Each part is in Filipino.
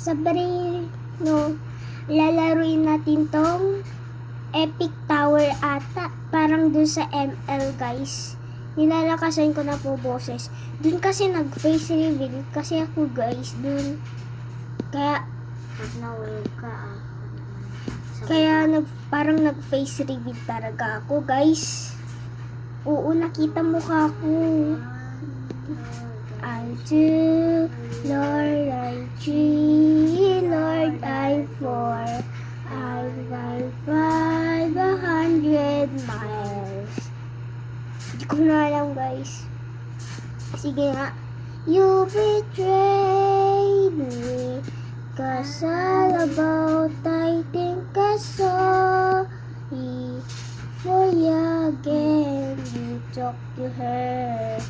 Sabrino, lalaruin natin tong Epic Tower ata. Parang dun sa ML, guys. Nilalakasan ko na po boses. Dun kasi nag-face reveal. Kasi ako, guys, dun. Kaya, Nahulog ka parang nag-face reveal talaga ako, guys. Oo, nakita mo ka ako. I'm 2, Lord, I'm 3, Lord, I'm 4, I'm 500 miles. Hindi ko na alam, guys. Sige nga. You betrayed me, 'cause all about I think I saw for you again. You talk to her.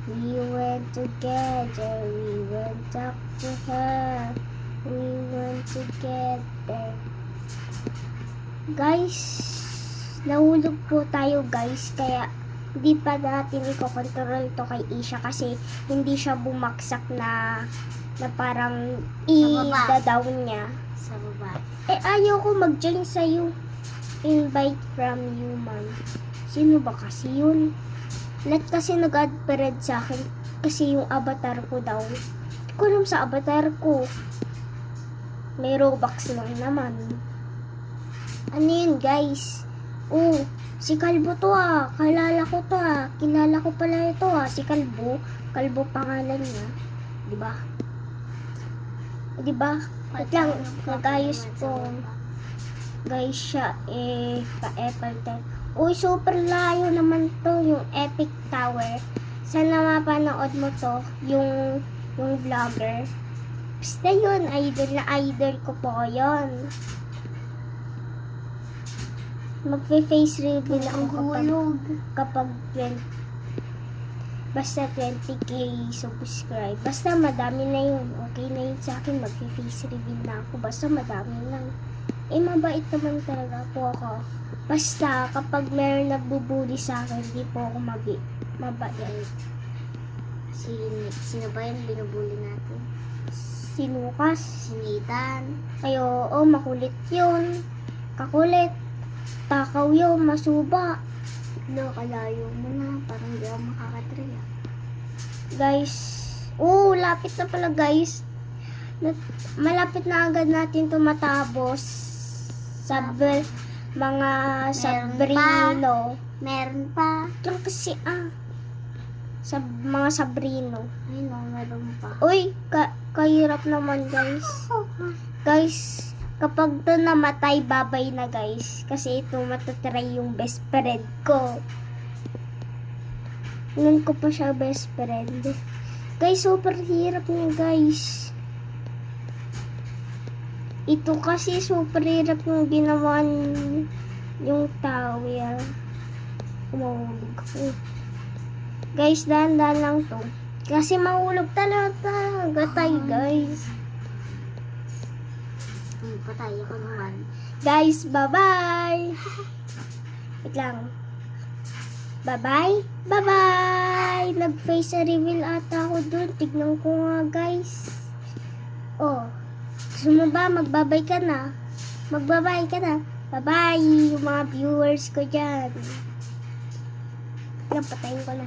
We went together, we went up to her, we went together. Guys, nahulog po tayo, guys, kaya hindi pa natin iko-control to kay Isha kasi hindi siya bumaksak na parang i-down niya. sa baba. Ayaw ko mag-join sa'yo. Invite from human. Sino ba kasi yun? Let kasi nag-add pa-red sa akin kasi yung avatar ko daw. Hindi ko alam sa avatar ko. May Robux lang naman. Ano yun, guys? Oh, si Kalbo to ah. Kilala ko to ah. Kilala ko pala ito ah. Si Kalbo. Kalbo pangalan niya. Diba? Diba? Wait lang. Nag-ayos po. Guys, siya pa-Apple 10. Uy, super layo naman to, yung Epic Tower. Sana mapanood mo to, yung vlogger. Basta yun, idol ko po yun. Magfe-face reveal ako kapag 20k subscribe. Basta madami na yun. Okay na yun sa akin, magfe-face reveal na ako. Basta madami lang. Mabait naman talaga po ako. Basta, kapag meron nagbubuli sa akin, hindi po ako mabait. Sino ba yung binubuli natin? Si Lucas. Si Nathan. Ay, oo, makulit yun. Kakulit. Takaw yun, masuba. No, kalayo mo na. Parang di ako makakatriya. Guys, lapit na pala, guys. Malapit na agad natin ito matapos. Mga Sabrino. Meron pa. Lang kasi mga Sabrino. Ay no, meron pa. Uy, kahirap naman, guys. Guys, kapag ito namatay, babay na, guys. Kasi ito matatry yung best friend ko. Ngayon ko pa siya best friend. Guys, super hirap niya, guys. Ito kasi super hirap yung ginawa yung tower. Umahulog ako. Guys, dahan-dahan lang to. Kasi mahulog talaga tayo, guys. Patay ako naman. Guys, bye-bye! Wait lang. Bye-bye! Bye-bye! Nag-face reveal ata ako dun. Tignan ko nga, guys. Oh. Gusto mo ba? Magbabay ka na. Magbabay ka na. Bye-bye! Yung mga viewers ko dyan. Patayin ko na.